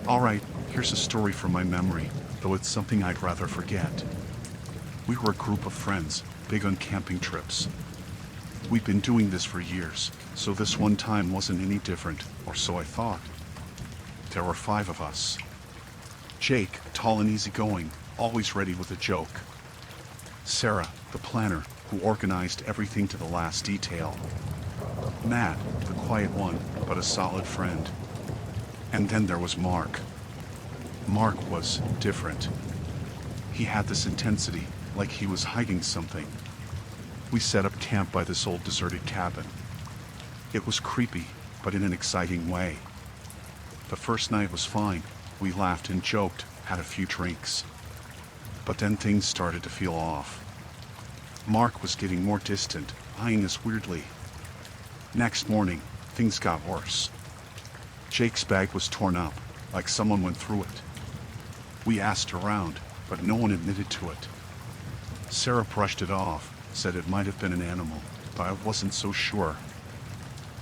Alright, here's a story from my memory, though it's something I'd rather forget. We were a group of friends, big on camping trips. We'd been doing this for years, so this one time wasn't any different, or so I thought. There were 5 of us. Jake, tall and easygoing, always ready with a joke. Sarah, the planner, who organized everything to the last detail. Matt, the quiet one, but a solid friend. And then there was Mark. Mark was different. He had this intensity, like he was hiding something. We set up camp by this old deserted cabin. It was creepy, but in an exciting way. The first night was fine. We laughed and joked, had a few drinks. But then things started to feel off. Mark was getting more distant, eyeing us weirdly. Next morning, things got worse. Jake's bag was torn up, like someone went through it. We asked around, but no one admitted to it. Sarah brushed it off, said it might have been an animal, but I wasn't so sure.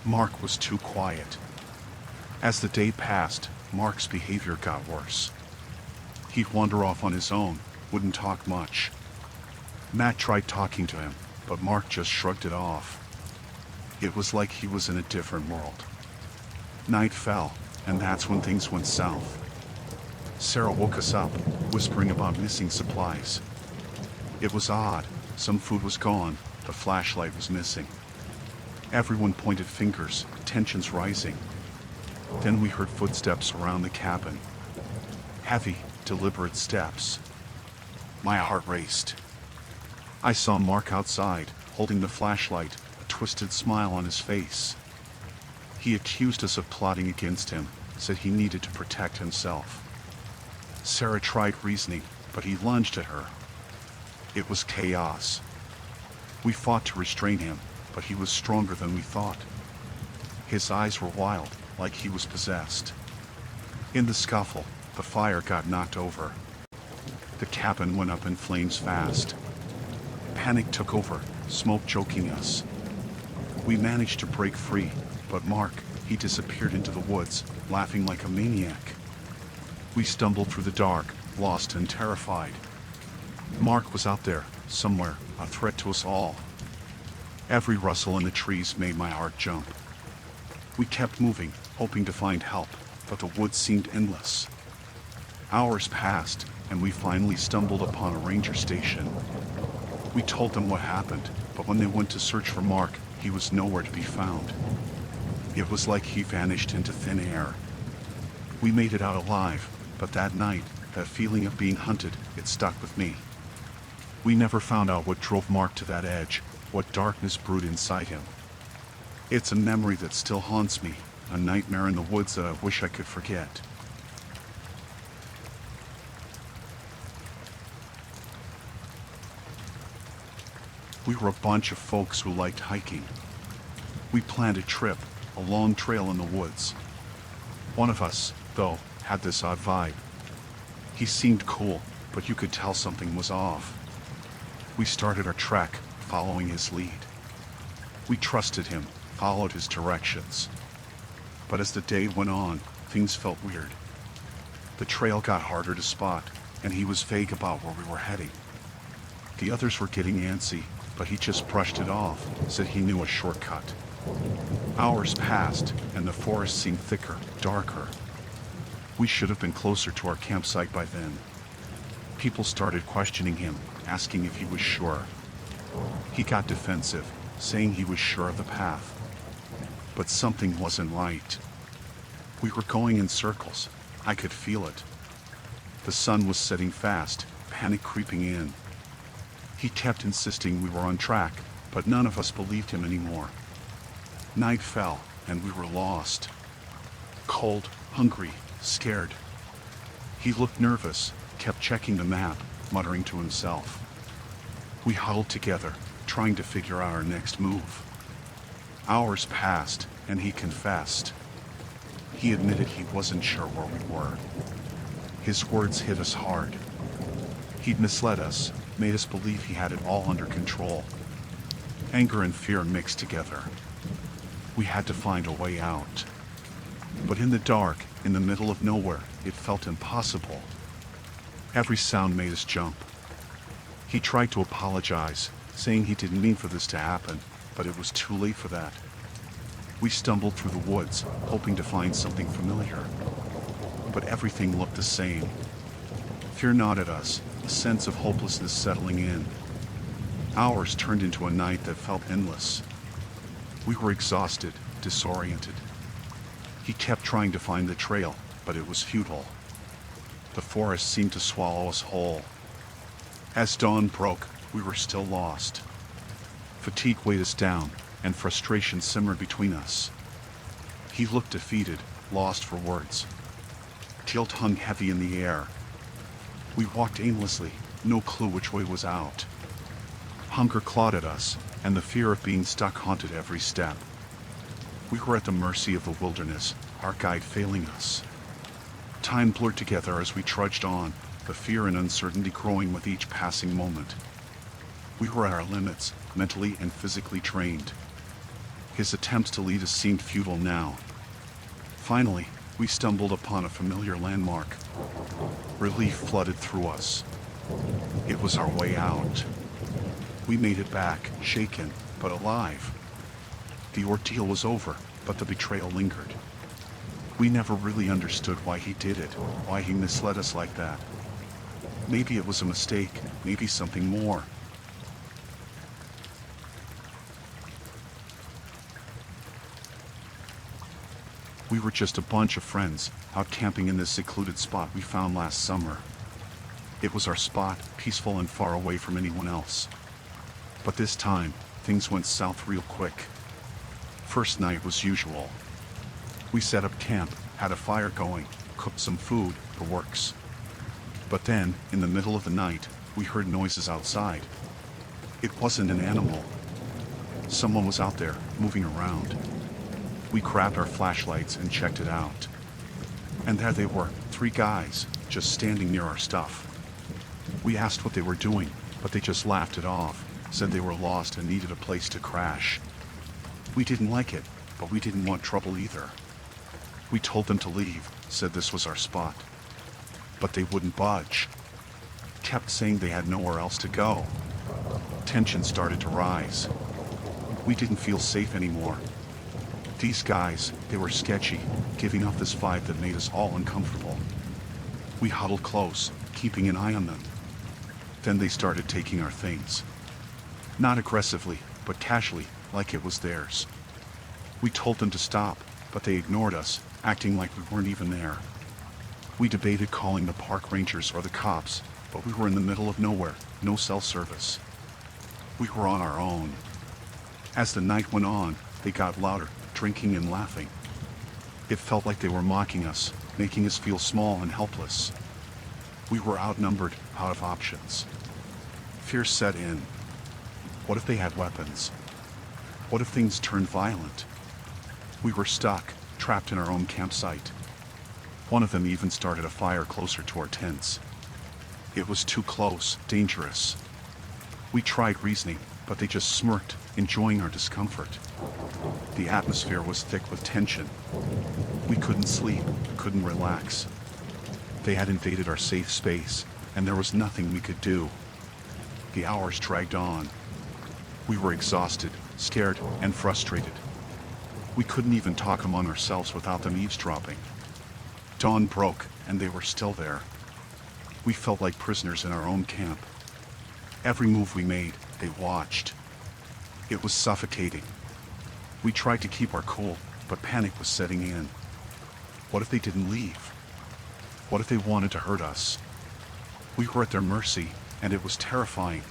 Mark was too quiet. As the day passed, Mark's behavior got worse. He'd wander off on his own, wouldn't talk much. Matt tried talking to him, but Mark just shrugged it off. It was like he was in a different world. Night fell, and that's when things went south. Sarah woke us up, whispering about missing supplies. It was odd. Some food was gone, the flashlight was missing. Everyone pointed fingers, tensions rising. Then we heard footsteps around the cabin. Heavy, deliberate steps. My heart raced. I saw Mark outside, holding the flashlight, a twisted smile on his face. He accused us of plotting against him, said he needed to protect himself. Sarah tried reasoning, but he lunged at her. It was chaos. We fought to restrain him, but he was stronger than we thought. His eyes were wild, like he was possessed. In the scuffle, the fire got knocked over. The cabin went up in flames fast. Panic took over, smoke choking us. We managed to break free, but Mark, he disappeared into the woods, laughing like a maniac. We stumbled through the dark, lost and terrified. Mark was out there, somewhere, a threat to us all. Every rustle in the trees made my heart jump. We kept moving, hoping to find help, but the woods seemed endless. Hours passed, and we finally stumbled upon a ranger station. We told them what happened, but when they went to search for Mark, he was nowhere to be found. It was like he vanished into thin air. We made it out alive, but that night, that feeling of being hunted, it stuck with me. We never found out what drove Mark to that edge, what darkness brewed inside him. It's a memory that still haunts me, a nightmare in the woods that I wish I could forget. We were a bunch of folks who liked hiking. We planned a trip, a long trail in the woods. One of us, though, had this odd vibe. He seemed cool, but you could tell something was off. We started our trek, following his lead. We trusted him, followed his directions. But as the day went on, things felt weird. The trail got harder to spot, and he was vague about where we were heading. The others were getting antsy, but he just brushed it off, said he knew a shortcut. Hours passed, and the forest seemed thicker, darker. We should have been closer to our campsite by then. People started questioning him, asking if he was sure. He got defensive, saying he was sure of the path. But something wasn't right. We were going in circles. I could feel it. The sun was setting fast, panic creeping in. He kept insisting we were on track, but none of us believed him anymore. Night fell, and we were lost. Cold, hungry, scared. He looked nervous, kept checking the map, muttering to himself. We huddled together, trying to figure out our next move. Hours passed, and he confessed. He admitted he wasn't sure where we were. His words hit us hard. He'd misled us, made us believe he had it all under control. Anger and fear mixed together. We had to find a way out. But in the dark, in the middle of nowhere, it felt impossible. Every sound made us jump. He tried to apologize, saying he didn't mean for this to happen, but it was too late for that. We stumbled through the woods, hoping to find something familiar. But everything looked the same. Fear gnawed at us, a sense of hopelessness settling in. Hours turned into a night that felt endless. We were exhausted, disoriented. He kept trying to find the trail, but it was futile. The forest seemed to swallow us whole. As dawn broke, we were still lost. Fatigue weighed us down, and frustration simmered between us. He looked defeated, lost for words. Guilt hung heavy in the air. We walked aimlessly, no clue which way was out. Hunger clawed at us, and the fear of being stuck haunted every step. We were at the mercy of the wilderness, our guide failing us. Time blurred together as we trudged on, the fear and uncertainty growing with each passing moment. We were at our limits, mentally and physically drained. His attempts to lead us seemed futile now. Finally, we stumbled upon a familiar landmark. Relief flooded through us. It was our way out. We made it back, shaken, but alive. The ordeal was over, but the betrayal lingered. We never really understood why he did it, why he misled us like that. Maybe it was a mistake, maybe something more. We were just a bunch of friends, out camping in this secluded spot we found last summer. It was our spot, peaceful and far away from anyone else. But this time, things went south real quick. First night was usual. We set up camp, had a fire going, cooked some food, the works. But then, in the middle of the night, we heard noises outside. It wasn't an animal. Someone was out there, moving around. We grabbed our flashlights and checked it out. And there they were, 3 guys, just standing near our stuff. We asked what they were doing, but they just laughed it off, said they were lost and needed a place to crash. We didn't like it, but we didn't want trouble either. We told them to leave, said this was our spot. But they wouldn't budge. Kept saying they had nowhere else to go. Tension started to rise. We didn't feel safe anymore. These guys, they were sketchy, giving off this vibe that made us all uncomfortable. We huddled close, keeping an eye on them. Then they started taking our things. Not aggressively, but casually, like it was theirs. We told them to stop, but they ignored us, acting like we weren't even there. We debated calling the park rangers or the cops, but we were in the middle of nowhere, no cell service. We were on our own. As the night went on, they got louder, drinking and laughing. It felt like they were mocking us, making us feel small and helpless. We were outnumbered, out of options. Fear set in. What if they had weapons? What if things turned violent? We were stuck, trapped in our own campsite. One of them even started a fire closer to our tents. It was too close, dangerous. We tried reasoning, but they just smirked, enjoying our discomfort. The atmosphere was thick with tension. We couldn't sleep, couldn't relax. They had invaded our safe space, and there was nothing we could do. The hours dragged on. We were exhausted, scared, and frustrated. We couldn't even talk among ourselves without them eavesdropping. Dawn broke, and they were still there. We felt like prisoners in our own camp. Every move we made, they watched. It was suffocating. We tried to keep our cool, but panic was setting in. What if they didn't leave? What if they wanted to hurt us? We were at their mercy, and it was terrifying.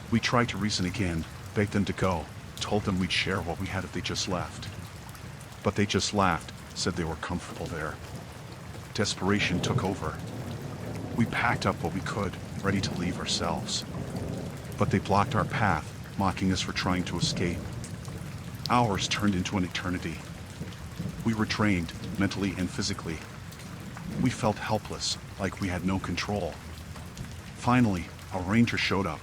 We tried to reason again, begged them to go, told them we'd share what we had if they just left. But they just laughed, said they were comfortable there. Desperation took over. We packed up what we could, ready to leave ourselves. But they blocked our path, mocking us for trying to escape. Hours turned into an eternity. We were drained, mentally and physically. We felt helpless, like we had no control. Finally, a ranger showed up.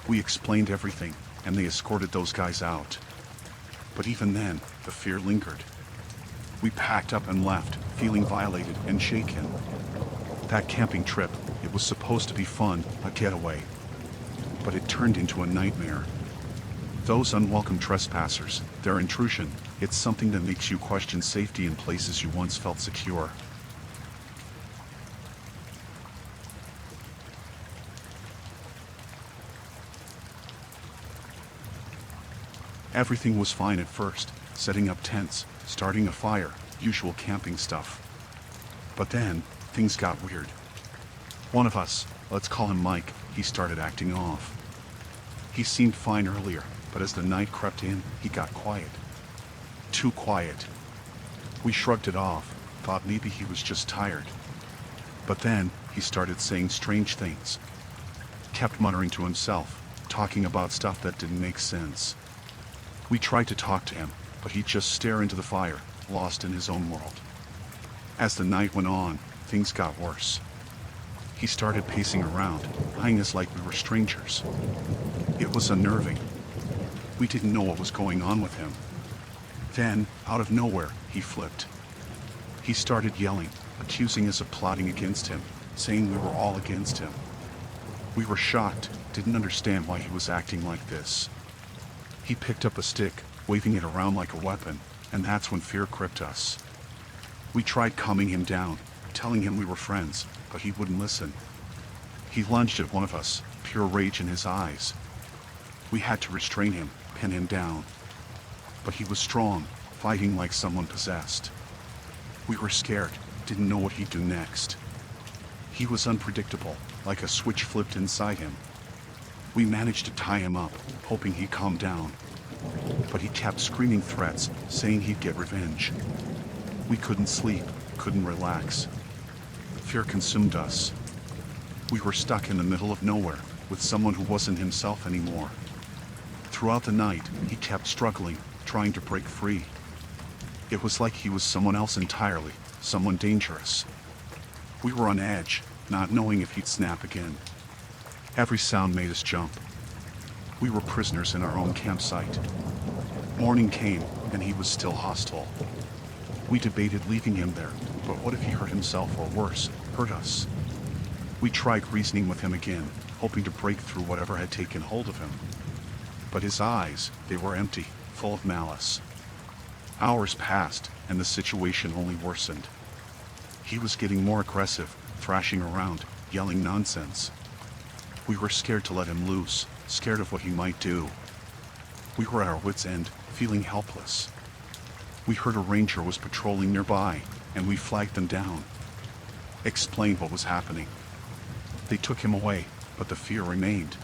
We explained everything, and they escorted those guys out. But even then, the fear lingered. We packed up and left, feeling violated and shaken. That camping trip, it was supposed to be fun, a getaway. But it turned into a nightmare. Those unwelcome trespassers, their intrusion, it's something that makes you question safety in places you once felt secure. Everything was fine at first, setting up tents, starting a fire, usual camping stuff. But then, things got weird. One of us, let's call him Mike, he started acting off. He seemed fine earlier, but as the night crept in, he got quiet. Too quiet. We shrugged it off, thought maybe he was just tired. But then, he started saying strange things. Kept muttering to himself, talking about stuff that didn't make sense. We tried to talk to him, but he'd just stare into the fire, lost in his own world. As the night went on, things got worse. He started pacing around, eyeing us like we were strangers. It was unnerving. We didn't know what was going on with him. Then, out of nowhere, he flipped. He started yelling, accusing us of plotting against him, saying we were all against him. We were shocked, didn't understand why he was acting like this. He picked up a stick, waving it around like a weapon, and that's when fear gripped us. We tried calming him down, telling him we were friends, but he wouldn't listen. He lunged at one of us, pure rage in his eyes. We had to restrain him, pin him down. But he was strong, fighting like someone possessed. We were scared, didn't know what he'd do next. He was unpredictable, like a switch flipped inside him. We managed to tie him up, hoping he'd calm down. But he kept screaming threats, saying he'd get revenge. We couldn't sleep, couldn't relax. Fear consumed us. We were stuck in the middle of nowhere, with someone who wasn't himself anymore. Throughout the night, he kept struggling, trying to break free. It was like he was someone else entirely, someone dangerous. We were on edge, not knowing if he'd snap again. Every sound made us jump. We were prisoners in our own campsite. Morning came, and he was still hostile. We debated leaving him there, but what if he hurt himself or worse, hurt us? We tried reasoning with him again, hoping to break through whatever had taken hold of him. But his eyes, they were empty, full of malice. Hours passed, and the situation only worsened. He was getting more aggressive, thrashing around, yelling nonsense. We were scared to let him loose, scared of what he might do. We were at our wits' end, feeling helpless. We heard a ranger was patrolling nearby, and we flagged them down. Explained what was happening. They took him away, but the fear remained.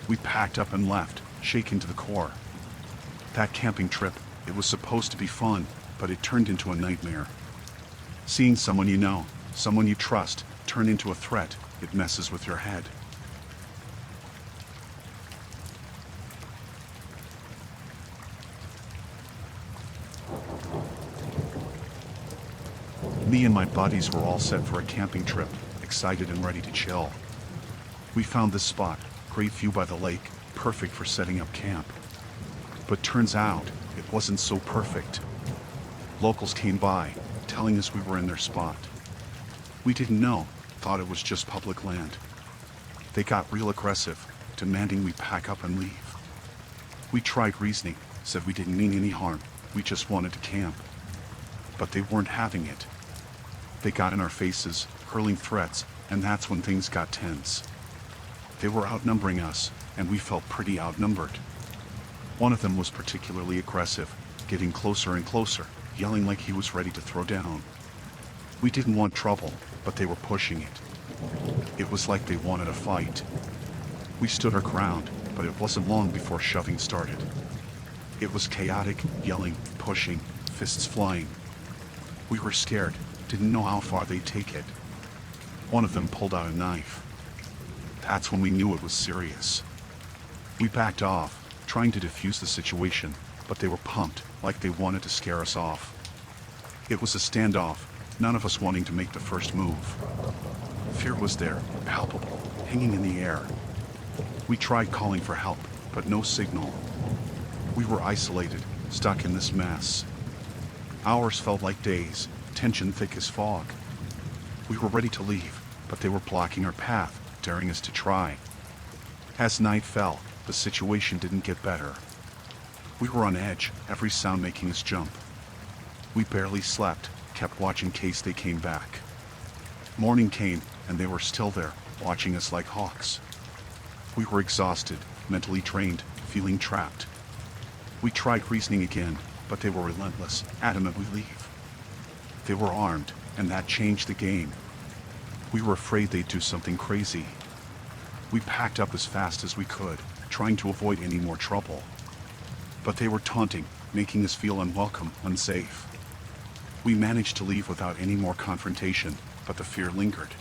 We packed up and left, shaken to the core. That camping trip, it was supposed to be fun, but it turned into a nightmare. Seeing someone you know, someone you trust, turn into a threat, it messes with your head. Me and my buddies were all set for a camping trip, excited and ready to chill. We found this spot, great view by the lake, perfect for setting up camp. But turns out, it wasn't so perfect. Locals came by, telling us we were in their spot. We didn't know, thought it was just public land. They got real aggressive, demanding we pack up and leave. We tried reasoning, said we didn't mean any harm, we just wanted to camp. But they weren't having it. They got in our faces, hurling threats, and that's when things got tense. They were outnumbering us, and we felt pretty outnumbered. One of them was particularly aggressive, getting closer and closer, yelling like he was ready to throw down. We didn't want trouble, but they were pushing it. It was like they wanted a fight. We stood our ground, but it wasn't long before shoving started. It was chaotic, yelling, pushing, fists flying. We were scared, didn't know how far they'd take it. One of them pulled out a knife. That's when we knew it was serious. We backed off, trying to defuse the situation, but they were pumped, like they wanted to scare us off. It was a standoff, none of us wanting to make the first move. Fear was there, palpable, hanging in the air. We tried calling for help, but no signal. We were isolated, stuck in this mess. Hours felt like days, tension thick as fog. We were ready to leave, but they were blocking our path, daring us to try. As night fell, the situation didn't get better. We were on edge, every sound making us jump. We barely slept, kept watching in case they came back. Morning came, and they were still there, watching us like hawks. We were exhausted, mentally drained, feeling trapped. We tried reasoning again, but they were relentless, adamant we leave. They were armed, and that changed the game. We were afraid they'd do something crazy. We packed up as fast as we could, trying to avoid any more trouble. But they were taunting, making us feel unwelcome, unsafe. We managed to leave without any more confrontation, but the fear lingered.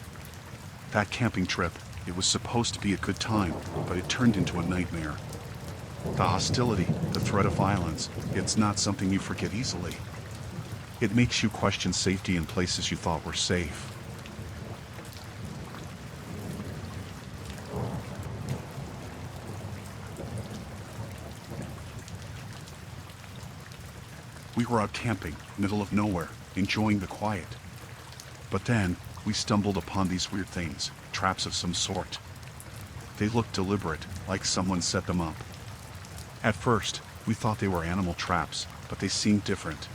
That camping trip, it was supposed to be a good time, but it turned into a nightmare. The hostility, the threat of violence, it's not something you forget easily. It makes you question safety in places you thought were safe. We were out camping, middle of nowhere, enjoying the quiet. But then, we stumbled upon these weird things, traps of some sort. They looked deliberate, like someone set them up. At first, we thought they were animal traps, but they seemed different.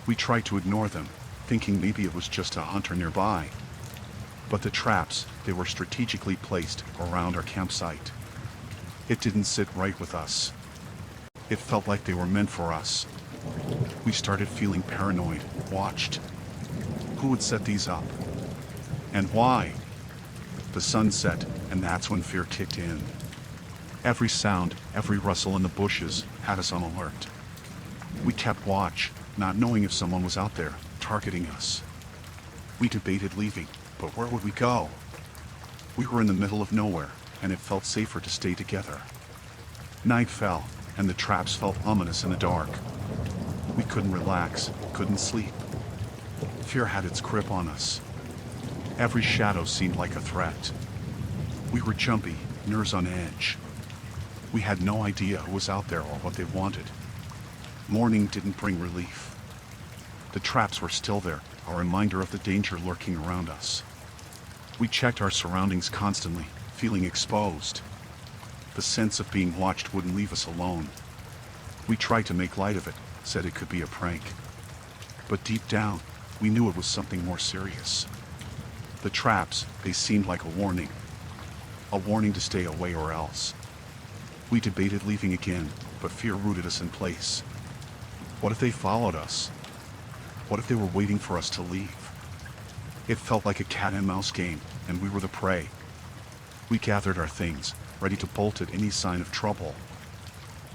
We tried to ignore them, thinking maybe it was just a hunter nearby. But the traps, they were strategically placed around our campsite. It didn't sit right with us. It felt like they were meant for us. We started feeling paranoid, watched. Who would set these up? And why? The sun set, and that's when fear kicked in. Every sound, every rustle in the bushes had us on alert. We kept watch, not knowing if someone was out there, targeting us. We debated leaving, but where would we go? We were in the middle of nowhere, and it felt safer to stay together. Night fell, and the traps felt ominous in the dark. We couldn't relax, couldn't sleep. Fear had its grip on us. Every shadow seemed like a threat. We were jumpy, nerves on edge. We had no idea who was out there or what they wanted. Morning didn't bring relief. The traps were still there, a reminder of the danger lurking around us. We checked our surroundings constantly, feeling exposed. The sense of being watched wouldn't leave us alone. We tried to make light of it, said it could be a prank. But deep down, we knew it was something more serious. The traps, they seemed like a warning. A warning to stay away or else. We debated leaving again, but fear rooted us in place. What if they followed us? What if they were waiting for us to leave? It felt like a cat and mouse game, and we were the prey. We gathered our things, ready to bolt at any sign of trouble.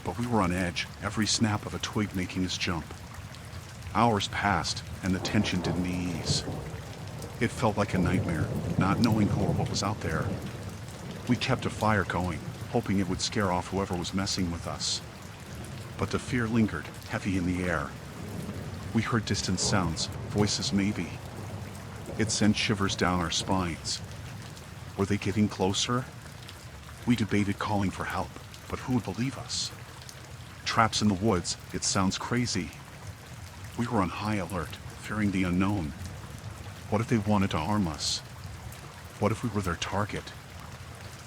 But we were on edge, every snap of a twig making us jump. Hours passed, and the tension didn't ease. It felt like a nightmare, not knowing who or what was out there. We kept a fire going, hoping it would scare off whoever was messing with us. But the fear lingered, heavy in the air. We heard distant sounds, voices maybe. It sent shivers down our spines. Were they getting closer? We debated calling for help, but who would believe us? Traps in the woods, it sounds crazy. We were on high alert, fearing the unknown. What if they wanted to harm us? What if we were their target?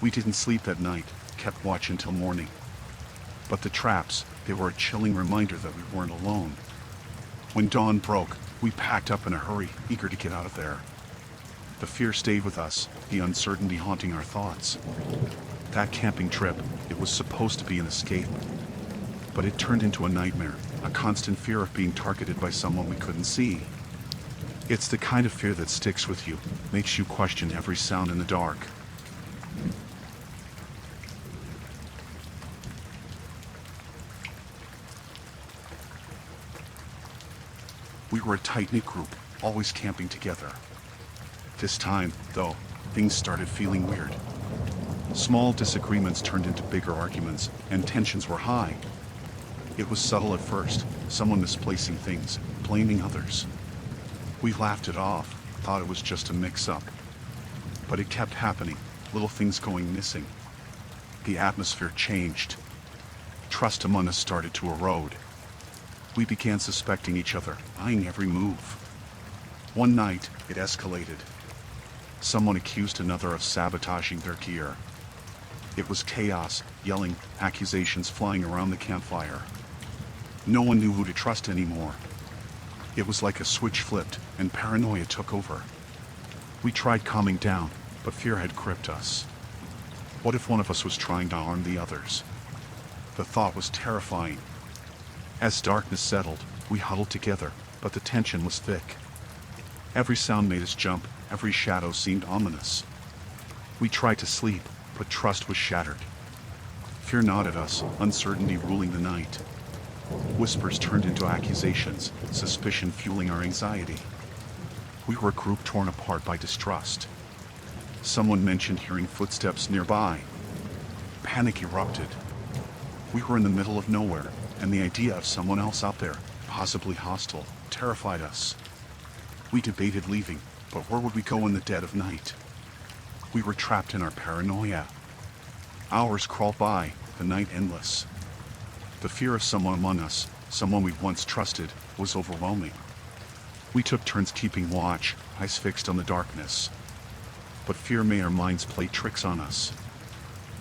We didn't sleep that night, kept watch until morning. But the traps, they were a chilling reminder that we weren't alone. When dawn broke, we packed up in a hurry, eager to get out of there. The fear stayed with us, the uncertainty haunting our thoughts. That camping trip, it was supposed to be an escape. But it turned into a nightmare, a constant fear of being targeted by someone we couldn't see. It's the kind of fear that sticks with you, makes you question every sound in the dark. We were a tight-knit group, always camping together. This time, though, things started feeling weird. Small disagreements turned into bigger arguments, and tensions were high. It was subtle at first, someone misplacing things, blaming others. We laughed it off, thought it was just a mix-up. But it kept happening, little things going missing. The atmosphere changed. Trust among us started to erode. We began suspecting each other, eyeing every move. One night, it escalated. Someone accused another of sabotaging their gear. It was chaos, yelling, accusations flying around the campfire. No one knew who to trust anymore. It was like a switch flipped, and paranoia took over. We tried calming down, but fear had gripped us. What if one of us was trying to harm the others? The thought was terrifying. As darkness settled, we huddled together, but the tension was thick. Every sound made us jump, every shadow seemed ominous. We tried to sleep, but trust was shattered. Fear gnawed at us, uncertainty ruling the night. Whispers turned into accusations, suspicion fueling our anxiety. We were a group torn apart by distrust. Someone mentioned hearing footsteps nearby. Panic erupted. We were in the middle of nowhere, and the idea of someone else out there, possibly hostile, terrified us. We debated leaving, but where would we go in the dead of night? We were trapped in our paranoia. Hours crawled by, the night endless. The fear of someone among us, someone we once trusted, was overwhelming. We took turns keeping watch, eyes fixed on the darkness. But fear made our minds play tricks on us.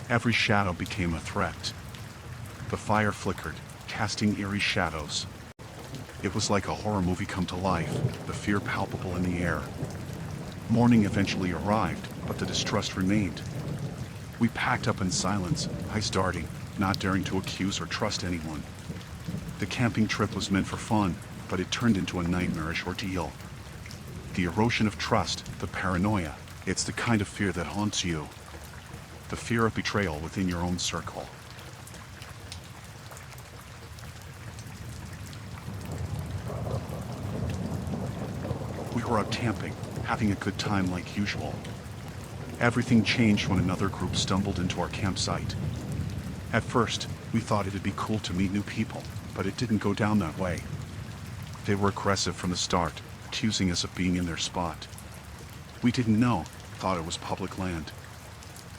Every shadow became a threat. The fire flickered, casting eerie shadows. It was like a horror movie come to life, the fear palpable in the air. Morning eventually arrived, but the distrust remained. We packed up in silence, eyes darting, not daring to accuse or trust anyone. The camping trip was meant for fun, but it turned into a nightmarish ordeal. The erosion of trust, the paranoia, it's the kind of fear that haunts you. The fear of betrayal within your own circle. We were out camping, having a good time like usual. Everything changed when another group stumbled into our campsite. At first, we thought it'd be cool to meet new people, but it didn't go down that way. They were aggressive from the start, accusing us of being in their spot. We didn't know, thought it was public land.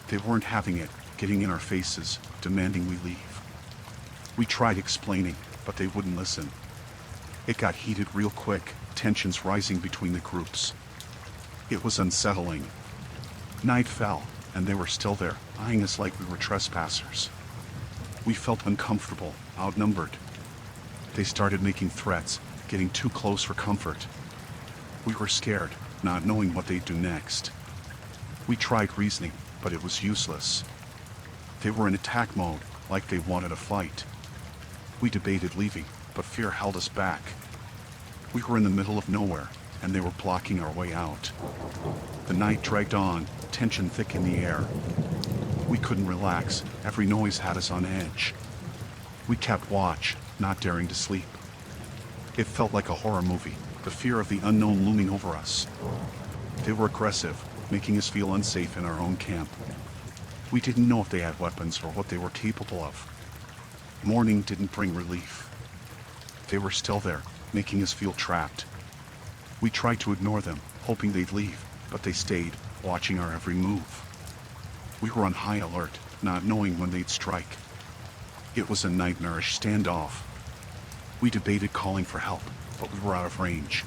They weren't having it, getting in our faces, demanding we leave. We tried explaining, but they wouldn't listen. It got heated real quick, tensions rising between the groups. It was unsettling. Night fell, and they were still there, eyeing us like we were trespassers. We felt uncomfortable, outnumbered. They started making threats, getting too close for comfort. We were scared, not knowing what they'd do next. We tried reasoning, but it was useless. They were in attack mode, like they wanted a fight. We debated leaving, but fear held us back. We were in the middle of nowhere, and they were blocking our way out. The night dragged on, tension thick in the air. We couldn't relax, every noise had us on edge. We kept watch, not daring to sleep. It felt like a horror movie, the fear of the unknown looming over us. They were aggressive, making us feel unsafe in our own camp. We didn't know if they had weapons or what they were capable of. Morning didn't bring relief. They were still there, making us feel trapped. We tried to ignore them, hoping they'd leave, but they stayed, watching our every move. We were on high alert, not knowing when they'd strike. It was a nightmarish standoff. We debated calling for help, but we were out of range.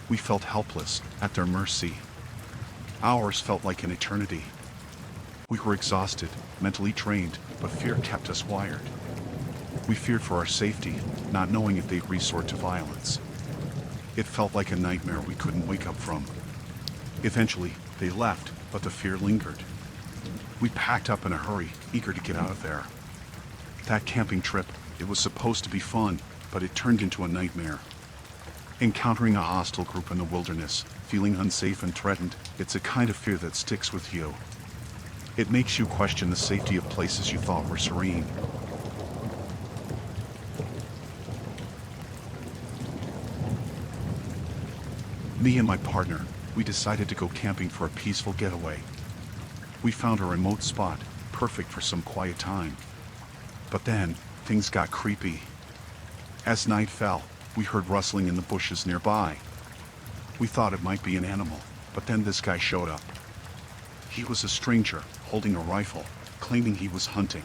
We felt helpless, at their mercy. Hours felt like an eternity. We were exhausted, mentally drained, but fear kept us wired. We feared for our safety, not knowing if they'd resort to violence. It felt like a nightmare we couldn't wake up from. Eventually, they left, but the fear lingered. We packed up in a hurry, eager to get out of there. That camping trip, it was supposed to be fun, but it turned into a nightmare. Encountering a hostile group in the wilderness, feeling unsafe and threatened, it's a kind of fear that sticks with you. It makes you question the safety of places you thought were serene. Me and my partner, we decided to go camping for a peaceful getaway. We found a remote spot, perfect for some quiet time. But then, things got creepy. As night fell, we heard rustling in the bushes nearby. We thought it might be an animal, but then this guy showed up. He was a stranger, holding a rifle, claiming he was hunting.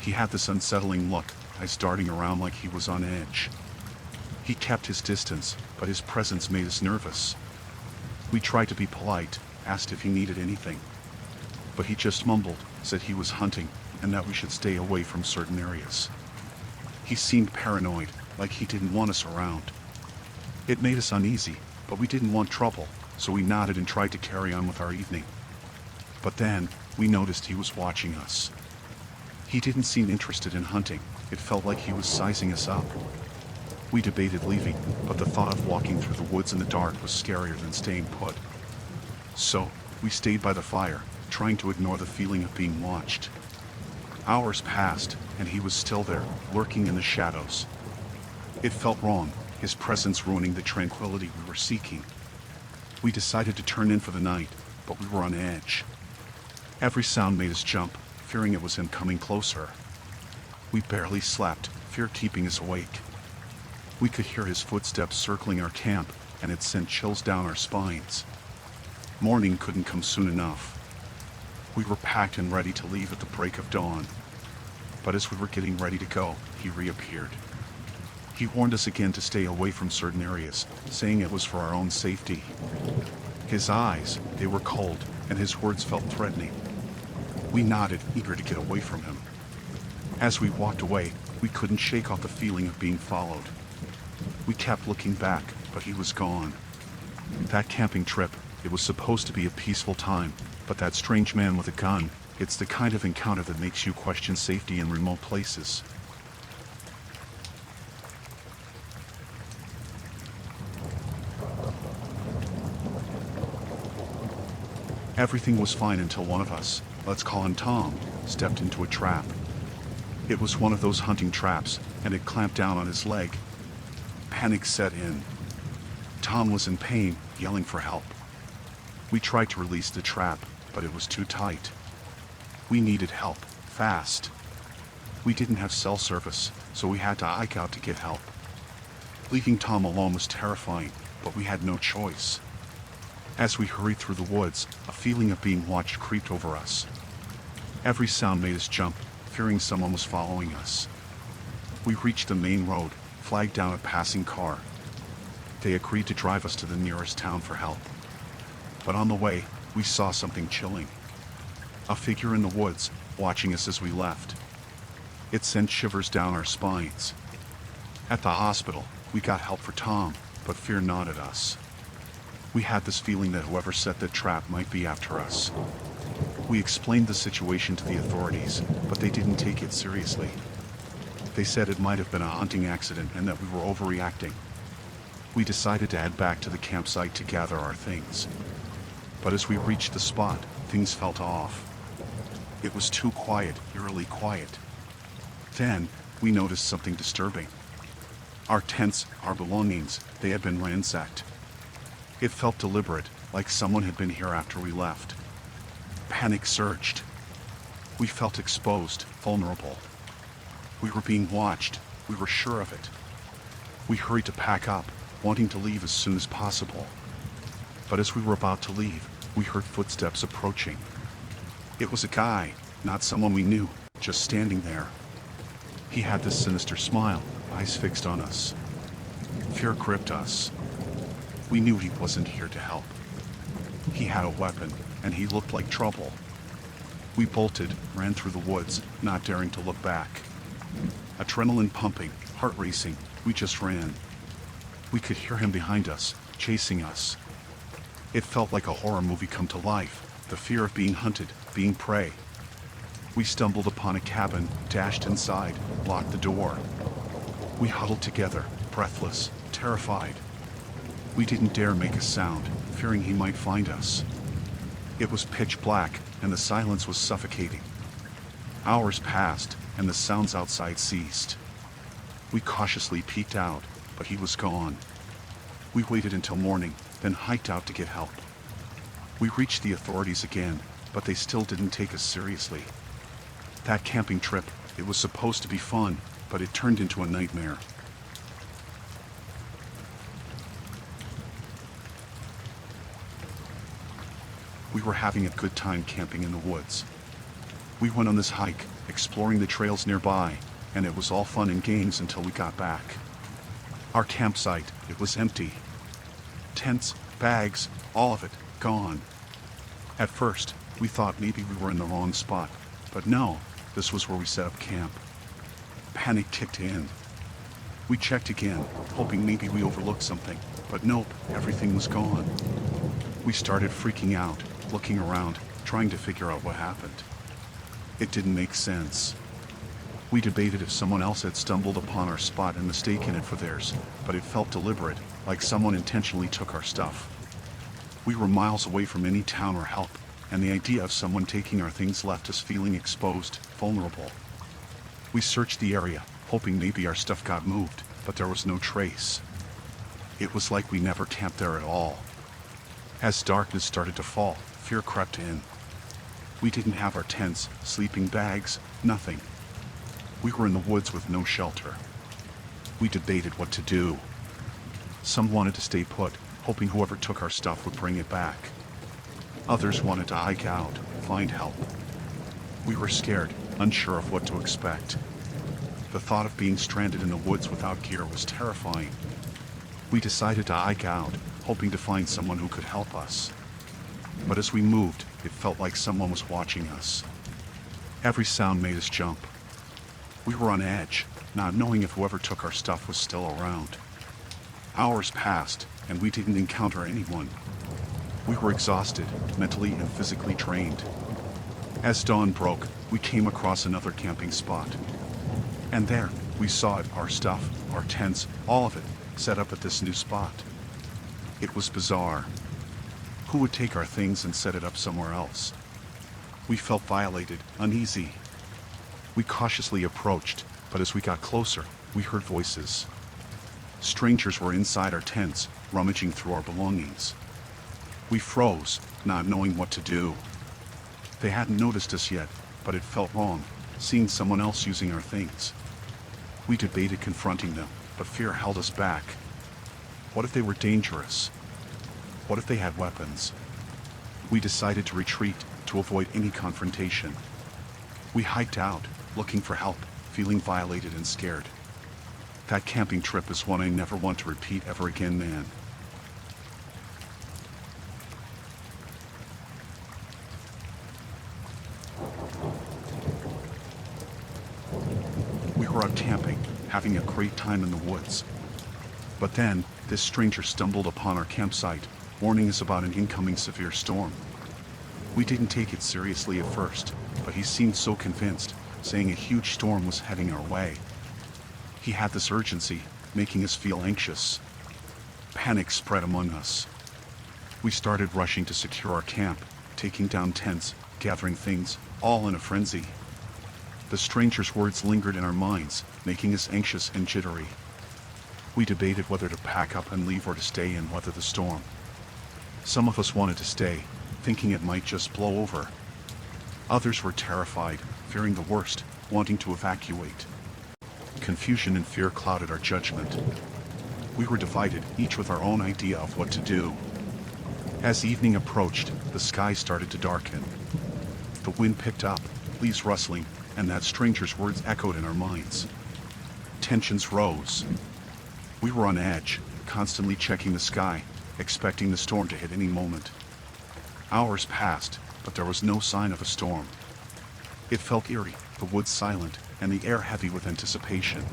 He had this unsettling look, eyes darting around like he was on edge. He kept his distance, but his presence made us nervous. We tried to be polite, asked if he needed anything. But he just mumbled, said he was hunting, and that we should stay away from certain areas. He seemed paranoid, like he didn't want us around. It made us uneasy, but we didn't want trouble, so we nodded and tried to carry on with our evening. But then, we noticed he was watching us. He didn't seem interested in hunting. It felt like he was sizing us up. We debated leaving, but the thought of walking through the woods in the dark was scarier than staying put. So, we stayed by the fire, trying to ignore the feeling of being watched. Hours passed, and he was still there, lurking in the shadows. It felt wrong, his presence ruining the tranquility we were seeking. We decided to turn in for the night, but we were on edge. Every sound made us jump, fearing it was him coming closer. We barely slept, fear keeping us awake. We could hear his footsteps circling our camp, and it sent chills down our spines. Morning couldn't come soon enough. We were packed and ready to leave at the break of dawn. But as we were getting ready to go, he reappeared. He warned us again to stay away from certain areas, saying it was for our own safety. His eyes, they were cold, and his words felt threatening. We nodded, eager to get away from him. As we walked away, we couldn't shake off the feeling of being followed. We kept looking back, but he was gone. That camping trip, it was supposed to be a peaceful time, but that strange man with a gun, it's the kind of encounter that makes you question safety in remote places. Everything was fine until one of us, let's call him Tom, stepped into a trap. It was one of those hunting traps, and it clamped down on his leg. Panic set in. Tom was in pain, yelling for help. We tried to release the trap, but it was too tight. We needed help, fast. We didn't have cell service, so we had to hike out to get help. Leaving Tom alone was terrifying, but we had no choice. As we hurried through the woods, a feeling of being watched creeped over us. Every sound made us jump, fearing someone was following us. We reached the main road, flagged down a passing car. They agreed to drive us to the nearest town for help. But on the way, we saw something chilling. A figure in the woods, watching us as we left. It sent shivers down our spines. At the hospital, we got help for Tom, but fear gnawed at us. We had this feeling that whoever set the trap might be after us. We explained the situation to the authorities, but they didn't take it seriously. They said it might have been a hunting accident and that we were overreacting. We decided to head back to the campsite to gather our things. But as we reached the spot, things felt off. It was too quiet, eerily quiet. Then, we noticed something disturbing. Our tents, our belongings, they had been ransacked. It felt deliberate, like someone had been here after we left. Panic surged. We felt exposed, vulnerable. We were being watched. We were sure of it. We hurried to pack up, wanting to leave as soon as possible. But as we were about to leave, we heard footsteps approaching. It was a guy, not someone we knew, just standing there. He had this sinister smile, eyes fixed on us. Fear gripped us. We knew he wasn't here to help. He had a weapon, and he looked like trouble. We bolted, ran through the woods, not daring to look back. Adrenaline pumping, heart racing, we just ran. We could hear him behind us, chasing us. It felt like a horror movie come to life, the fear of being hunted, being prey. We stumbled upon a cabin, dashed inside, locked the door. We huddled together, breathless, terrified. We didn't dare make a sound, fearing he might find us. It was pitch black, and the silence was suffocating. Hours passed, and the sounds outside ceased. We cautiously peeked out, but he was gone. We waited until morning, then hiked out to get help. We reached the authorities again, but they still didn't take us seriously. That camping trip, it was supposed to be fun, but it turned into a nightmare. We were having a good time camping in the woods. We went on this hike, exploring the trails nearby, and it was all fun and games until we got back. Our campsite, it was empty. Tents, bags, all of it, gone. At first, we thought maybe we were in the wrong spot, but no, this was where we set up camp. Panic kicked in. We checked again, hoping maybe we overlooked something, but nope, everything was gone. We started freaking out, looking around, trying to figure out what happened. It didn't make sense. We debated if someone else had stumbled upon our spot and mistaken it for theirs, but it felt deliberate, like someone intentionally took our stuff. We were miles away from any town or help, and the idea of someone taking our things left us feeling exposed, vulnerable. We searched the area, hoping maybe our stuff got moved, but there was no trace. It was like we never camped there at all. As darkness started to fall, fear crept in. We didn't have our tents, sleeping bags, nothing. We were in the woods with no shelter. We debated what to do. Some wanted to stay put, hoping whoever took our stuff would bring it back. Others wanted to hike out, find help. We were scared, unsure of what to expect. The thought of being stranded in the woods without gear was terrifying. We decided to hike out, hoping to find someone who could help us. But as we moved, it felt like someone was watching us. Every sound made us jump. We were on edge, not knowing if whoever took our stuff was still around. Hours passed, and we didn't encounter anyone. We were exhausted, mentally and physically drained. As dawn broke, we came across another camping spot. And there, we saw it, our stuff, our tents, all of it, set up at this new spot. It was bizarre. Who would take our things and set it up somewhere else? We felt violated, uneasy. We cautiously approached, but as we got closer, we heard voices. Strangers were inside our tents, rummaging through our belongings. We froze, not knowing what to do. They hadn't noticed us yet, but it felt wrong, seeing someone else using our things. We debated confronting them, but fear held us back. What if they were dangerous? What if they had weapons? We decided to retreat to avoid any confrontation. We hiked out, looking for help, feeling violated and scared. That camping trip is one I never want to repeat ever again, man. We were out camping, having a great time in the woods. But then, this stranger stumbled upon our campsite, warning us about an incoming severe storm. We didn't take it seriously at first, but he seemed so convinced, saying a huge storm was heading our way. He had this urgency, making us feel anxious. Panic spread among us. We started rushing to secure our camp, taking down tents, gathering things, all in a frenzy. The stranger's words lingered in our minds, making us anxious and jittery. We debated whether to pack up and leave or to stay and weather the storm. Some of us wanted to stay, thinking it might just blow over. Others were terrified, fearing the worst, wanting to evacuate. Confusion and fear clouded our judgment. We were divided, each with our own idea of what to do. As evening approached, the sky started to darken. The wind picked up, leaves rustling, and that stranger's words echoed in our minds. Tensions rose. We were on edge, constantly checking the sky, expecting the storm to hit any moment. Hours passed, but there was no sign of a storm. It felt eerie, the woods silent, and the air heavy with anticipation.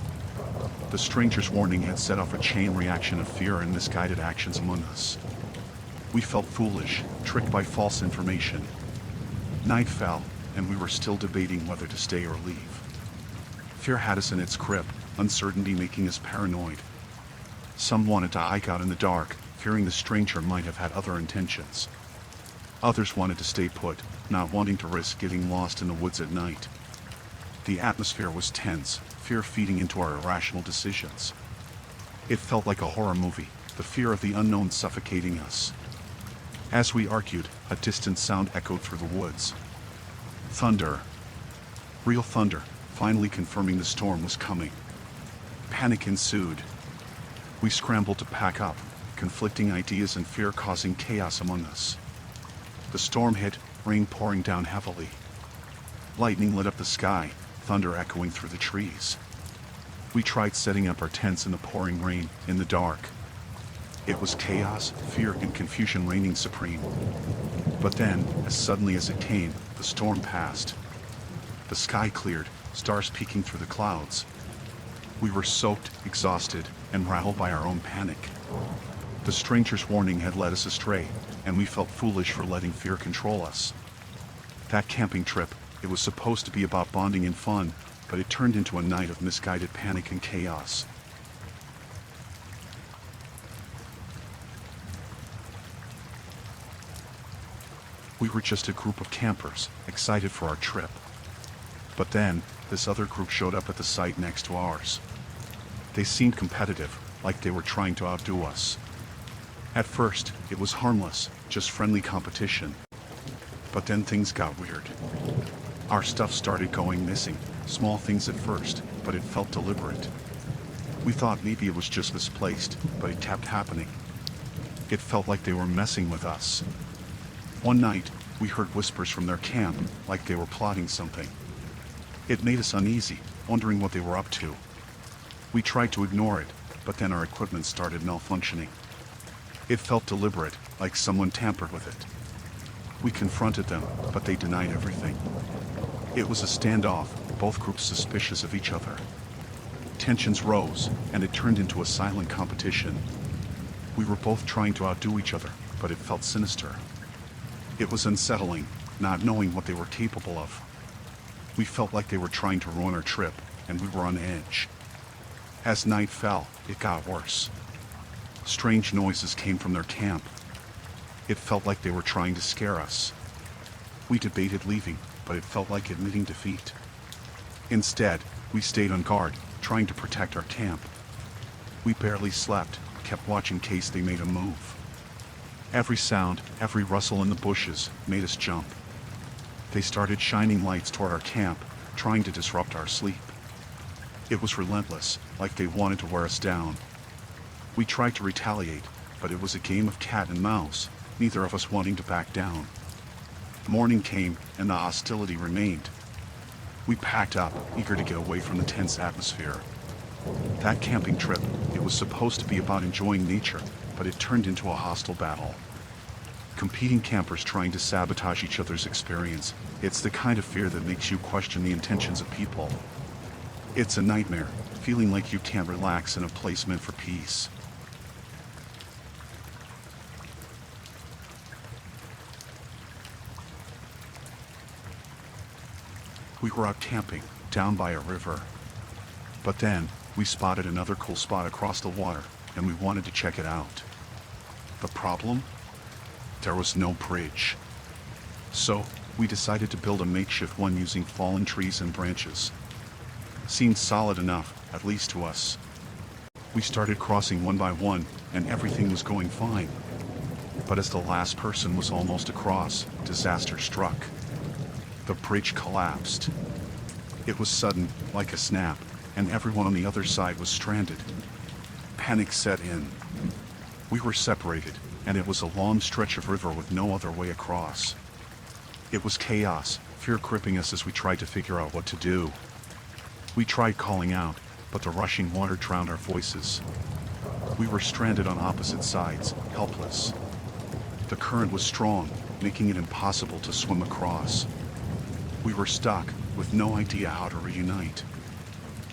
The stranger's warning had set off a chain reaction of fear and misguided actions among us. We felt foolish, tricked by false information. Night fell, and we were still debating whether to stay or leave. Fear had us in its grip, uncertainty making us paranoid. Some wanted to hike out in the dark, fearing the stranger might have had other intentions. Others wanted to stay put, not wanting to risk getting lost in the woods at night. The atmosphere was tense, fear feeding into our irrational decisions. It felt like a horror movie, the fear of the unknown suffocating us. As we argued, a distant sound echoed through the woods. Thunder. Real thunder, finally confirming the storm was coming. Panic ensued. We scrambled to pack up, conflicting ideas and fear causing chaos among us. The storm hit, rain pouring down heavily. Lightning lit up the sky, thunder echoing through the trees. We tried setting up our tents in the pouring rain, in the dark. It was chaos, fear, and confusion reigning supreme. But then, as suddenly as it came, the storm passed. The sky cleared, stars peeking through the clouds. We were soaked, exhausted, and rattled by our own panic. The stranger's warning had led us astray, and we felt foolish for letting fear control us. That camping trip, it was supposed to be about bonding and fun, but it turned into a night of misguided panic and chaos. We were just a group of campers, excited for our trip. But then, this other group showed up at the site next to ours. They seemed competitive, like they were trying to outdo us. At first, it was harmless, just friendly competition. But then things got weird. Our stuff started going missing, small things at first, but it felt deliberate. We thought maybe it was just misplaced, but it kept happening. It felt like they were messing with us. One night, we heard whispers from their camp, like they were plotting something. It made us uneasy, wondering what they were up to. We tried to ignore it, but then our equipment started malfunctioning. It felt deliberate, like someone tampered with it. We confronted them, but they denied everything. It was a standoff, both groups suspicious of each other. Tensions rose, and it turned into a silent competition. We were both trying to outdo each other, but it felt sinister. It was unsettling, not knowing what they were capable of. We felt like they were trying to ruin our trip, and we were on edge. As night fell, it got worse. Strange noises came from their camp. It felt like they were trying to scare us. We debated leaving, but it felt like admitting defeat. Instead, we stayed on guard, trying to protect our camp. We barely slept, kept watching in case they made a move. Every sound, every rustle in the bushes, made us jump. They started shining lights toward our camp, trying to disrupt our sleep. It was relentless, like they wanted to wear us down. We tried to retaliate, but it was a game of cat and mouse, neither of us wanting to back down. Morning came, and the hostility remained. We packed up, eager to get away from the tense atmosphere. That camping trip, it was supposed to be about enjoying nature, but it turned into a hostile battle. Competing campers trying to sabotage each other's experience, it's the kind of fear that makes you question the intentions of people. It's a nightmare, feeling like you can't relax in a place meant for peace. We were out camping, down by a river. But then, we spotted another cool spot across the water, and we wanted to check it out. The problem? There was no bridge. So, we decided to build a makeshift one using fallen trees and branches. Seemed solid enough, at least to us. We started crossing one by one, and everything was going fine. But as the last person was almost across, disaster struck. The bridge collapsed. It was sudden, like a snap, and everyone on the other side was stranded. Panic set in. We were separated, and it was a long stretch of river with no other way across. It was chaos, fear gripping us as we tried to figure out what to do. We tried calling out, but the rushing water drowned our voices. We were stranded on opposite sides, helpless. The current was strong, making it impossible to swim across. We were stuck, with no idea how to reunite.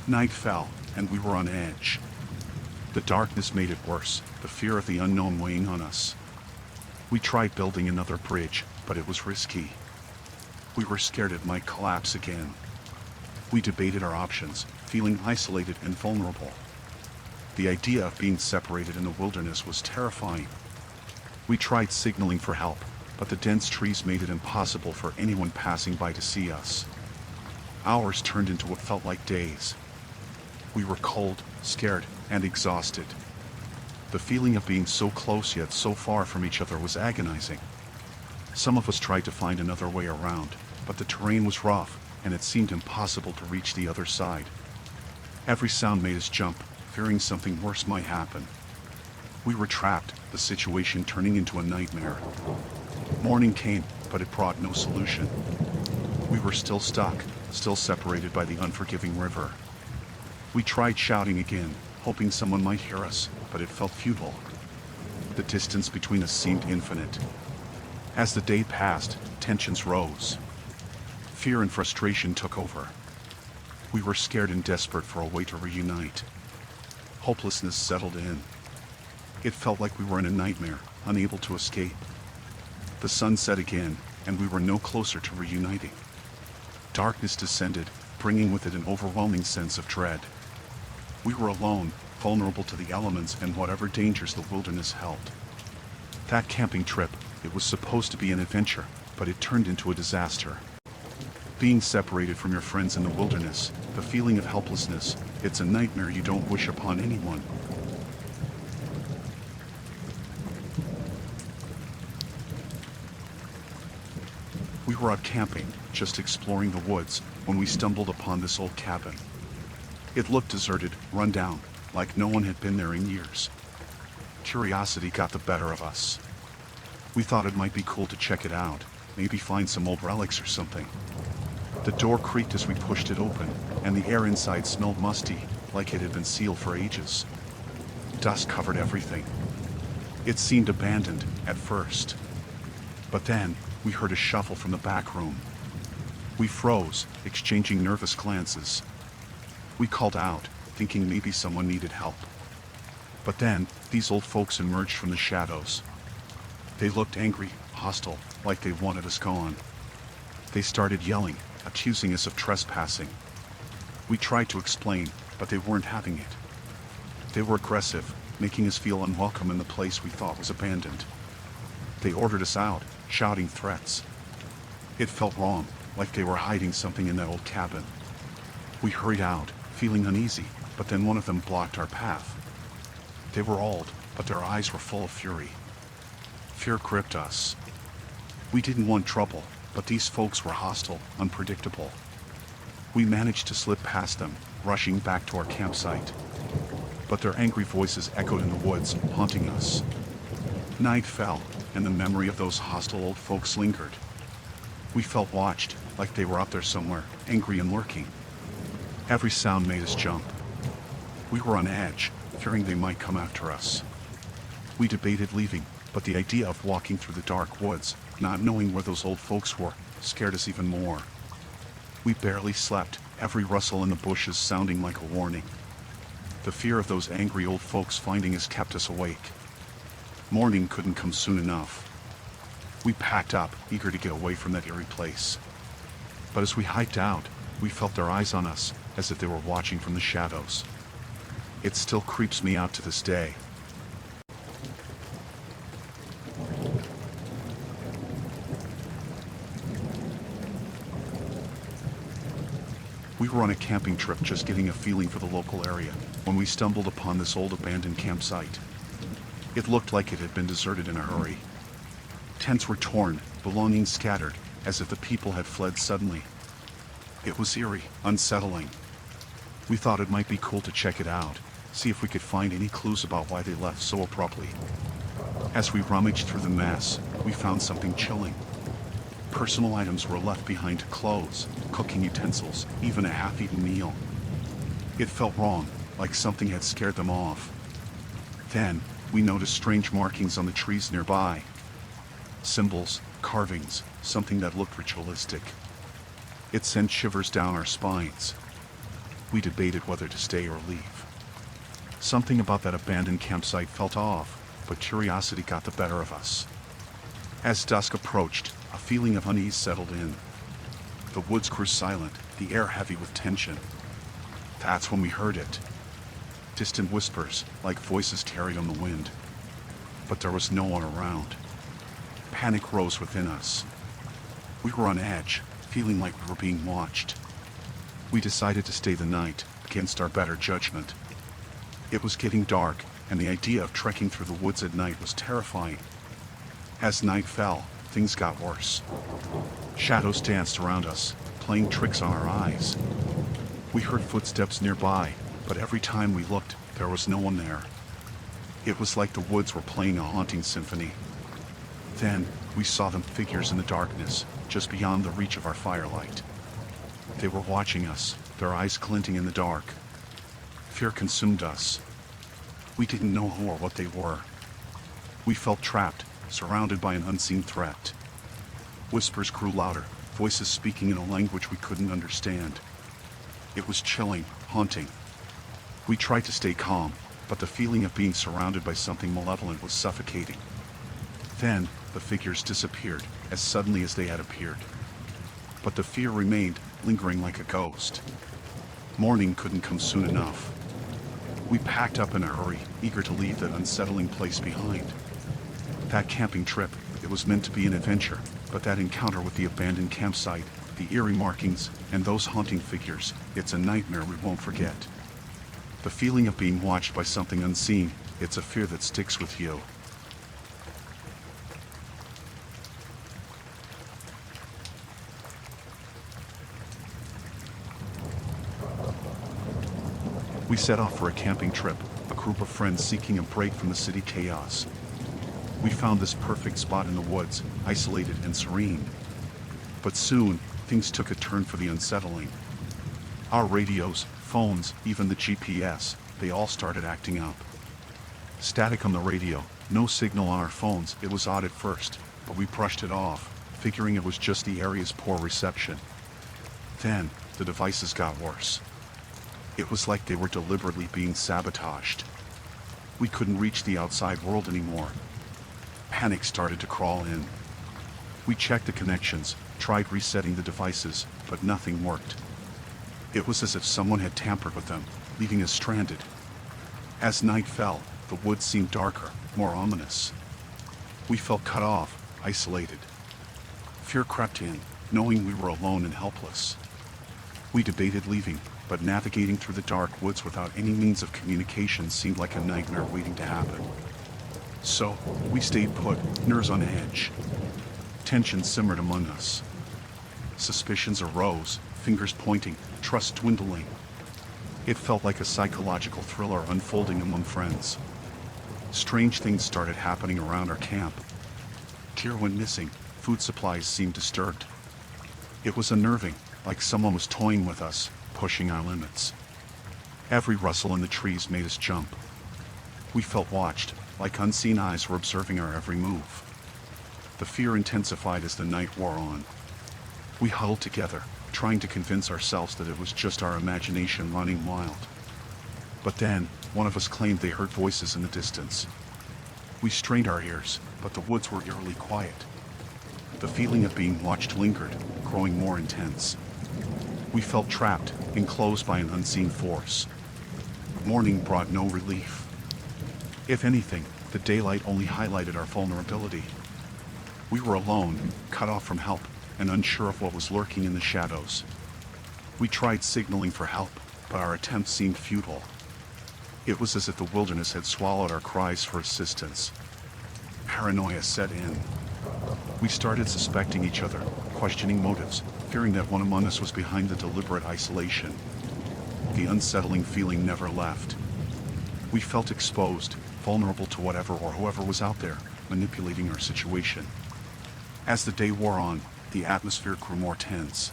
Night fell, and we were on edge. The darkness made it worse, the fear of the unknown weighing on us. We tried building another bridge, but it was risky. We were scared it might collapse again. We debated our options, feeling isolated and vulnerable. The idea of being separated in the wilderness was terrifying. We tried signaling for help, but the dense trees made it impossible for anyone passing by to see us. Hours turned into what felt like days. We were cold, scared, and exhausted. The feeling of being so close yet so far from each other was agonizing. Some of us tried to find another way around, but the terrain was rough, and it seemed impossible to reach the other side. Every sound made us jump, fearing something worse might happen. We were trapped, the situation turning into a nightmare. Morning came, but it brought no solution. We were still stuck, still separated by the unforgiving river. We tried shouting again, hoping someone might hear us, but it felt futile. The distance between us seemed infinite. As the day passed, tensions rose. Fear and frustration took over. We were scared and desperate for a way to reunite. Hopelessness settled in. It felt like we were in a nightmare, unable to escape. The sun set again, and we were no closer to reuniting. Darkness descended, bringing with it an overwhelming sense of dread. We were alone, vulnerable to the elements and whatever dangers the wilderness held. That camping trip, it was supposed to be an adventure, but it turned into a disaster. Being separated from your friends in the wilderness, the feeling of helplessness, it's a nightmare you don't wish upon anyone. We were out camping, just exploring the woods, when we stumbled upon this old cabin. It looked deserted, run down, like no one had been there in years. Curiosity got the better of us. We thought it might be cool to check it out, maybe find some old relics or something. The door creaked as we pushed it open, and the air inside smelled musty, like it had been sealed for ages. Dust covered everything. It seemed abandoned at first. But then, we heard a shuffle from the back room. We froze, exchanging nervous glances. We called out, thinking maybe someone needed help. But then, these old folks emerged from the shadows. They looked angry, hostile, like they wanted us gone. They started yelling, accusing us of trespassing. We tried to explain, but they weren't having it. They were aggressive, making us feel unwelcome in the place we thought was abandoned. They ordered us out, shouting threats. It felt wrong, like they were hiding something in that old cabin. We hurried out, feeling uneasy, but then one of them blocked our path. They were old, but their eyes were full of fury. Fear gripped us. We didn't want trouble, but these folks were hostile, unpredictable. We managed to slip past them, rushing back to our campsite. But their angry voices echoed in the woods, haunting us. Night fell, and the memory of those hostile old folks lingered. We felt watched, like they were out there somewhere, angry and lurking. Every sound made us jump. We were on edge, fearing they might come after us. We debated leaving, but the idea of walking through the dark woods, not knowing where those old folks were, scared us even more. We barely slept, every rustle in the bushes sounding like a warning. The fear of those angry old folks finding us kept us awake. Morning couldn't come soon enough. We packed up, eager to get away from that eerie place. But as we hiked out, we felt their eyes on us, as if they were watching from the shadows. It still creeps me out to this day. We were on a camping trip just getting a feeling for the local area, when we stumbled upon this old abandoned campsite. It looked like it had been deserted in a hurry. Tents were torn, belongings scattered, as if the people had fled suddenly. It was eerie, unsettling. We thought it might be cool to check it out, see if we could find any clues about why they left so abruptly. As we rummaged through the mess, we found something chilling. Personal items were left behind: clothes, cooking utensils, even a half-eaten meal. It felt wrong, like something had scared them off. Then, we noticed strange markings on the trees nearby. Symbols, carvings, something that looked ritualistic. It sent shivers down our spines. We debated whether to stay or leave. Something about that abandoned campsite felt off, but curiosity got the better of us. As dusk approached, a feeling of unease settled in. The woods grew silent, the air heavy with tension. That's when we heard it. Distant whispers, like voices carried on the wind. But there was no one around. Panic rose within us. We were on edge, feeling like we were being watched. We decided to stay the night, against our better judgment. It was getting dark, and the idea of trekking through the woods at night was terrifying. As night fell, things got worse. Shadows danced around us, playing tricks on our eyes. We heard footsteps nearby, but every time we looked, there was no one there. It was like the woods were playing a haunting symphony. Then, we saw them, figures in the darkness, just beyond the reach of our firelight. They were watching us, their eyes glinting in the dark. Fear consumed us. We didn't know who or what they were. We felt trapped, surrounded by an unseen threat. Whispers grew louder, voices speaking in a language we couldn't understand. It was chilling, haunting. We tried to stay calm, but the feeling of being surrounded by something malevolent was suffocating. Then, the figures disappeared, as suddenly as they had appeared. But the fear remained, lingering like a ghost. Morning couldn't come soon enough. We packed up in a hurry, eager to leave that unsettling place behind. That camping trip, it was meant to be an adventure, but that encounter with the abandoned campsite, the eerie markings, and those haunting figures, it's a nightmare we won't forget. The feeling of being watched by something unseen, it's a fear that sticks with you. We set off for a camping trip, a group of friends seeking a break from the city chaos. We found this perfect spot in the woods, isolated and serene. But soon, things took a turn for the unsettling. Our radios, phones, even the GPS, they all started acting up. Static on the radio, no signal on our phones. It was odd at first, but we brushed it off, figuring it was just the area's poor reception. Then, the devices got worse. It was like they were deliberately being sabotaged. We couldn't reach the outside world anymore. Panic started to crawl in. We checked the connections, tried resetting the devices, but nothing worked. It was as if someone had tampered with them, leaving us stranded. As night fell, the woods seemed darker, more ominous. We felt cut off, isolated. Fear crept in, knowing we were alone and helpless. We debated leaving, but navigating through the dark woods without any means of communication seemed like a nightmare waiting to happen. So, we stayed put, nerves on edge. Tension simmered among us. Suspicions arose, fingers pointing, trust dwindling. It felt like a psychological thriller unfolding among friends. Strange things started happening around our camp. Gear went missing, food supplies seemed disturbed. It was unnerving, like someone was toying with us, pushing our limits. Every rustle in the trees made us jump. We felt watched, like unseen eyes were observing our every move. The fear intensified as the night wore on. We huddled together, trying to convince ourselves that it was just our imagination running wild. But then, one of us claimed they heard voices in the distance. We strained our ears, but the woods were eerily quiet. The feeling of being watched lingered, growing more intense. We felt trapped, enclosed by an unseen force. Morning brought no relief. If anything, the daylight only highlighted our vulnerability. We were alone, cut off from help, and unsure of what was lurking in the shadows. We tried signaling for help, but our attempts seemed futile. It was as if the wilderness had swallowed our cries for assistance. Paranoia set in. We started suspecting each other, questioning motives, fearing that one among us was behind the deliberate isolation. The unsettling feeling never left. We felt exposed, vulnerable to whatever or whoever was out there, manipulating our situation. As the day wore on, the atmosphere grew more tense.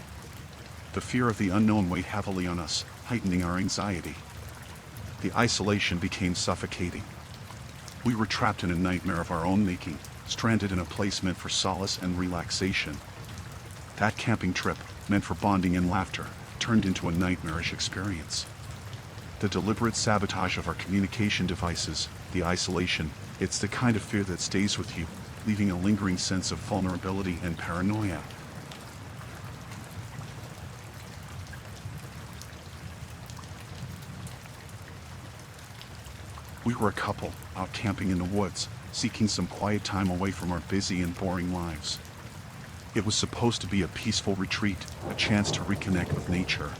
The fear of the unknown weighed heavily on us, heightening our anxiety. The isolation became suffocating. We were trapped in a nightmare of our own making, stranded in a place meant for solace and relaxation. That camping trip, meant for bonding and laughter, turned into a nightmarish experience. The deliberate sabotage of our communication devices, the isolation, it's the kind of fear that stays with you, leaving a lingering sense of vulnerability and paranoia. We were a couple, out camping in the woods, seeking some quiet time away from our busy and boring lives. It was supposed to be a peaceful retreat, a chance to reconnect with nature.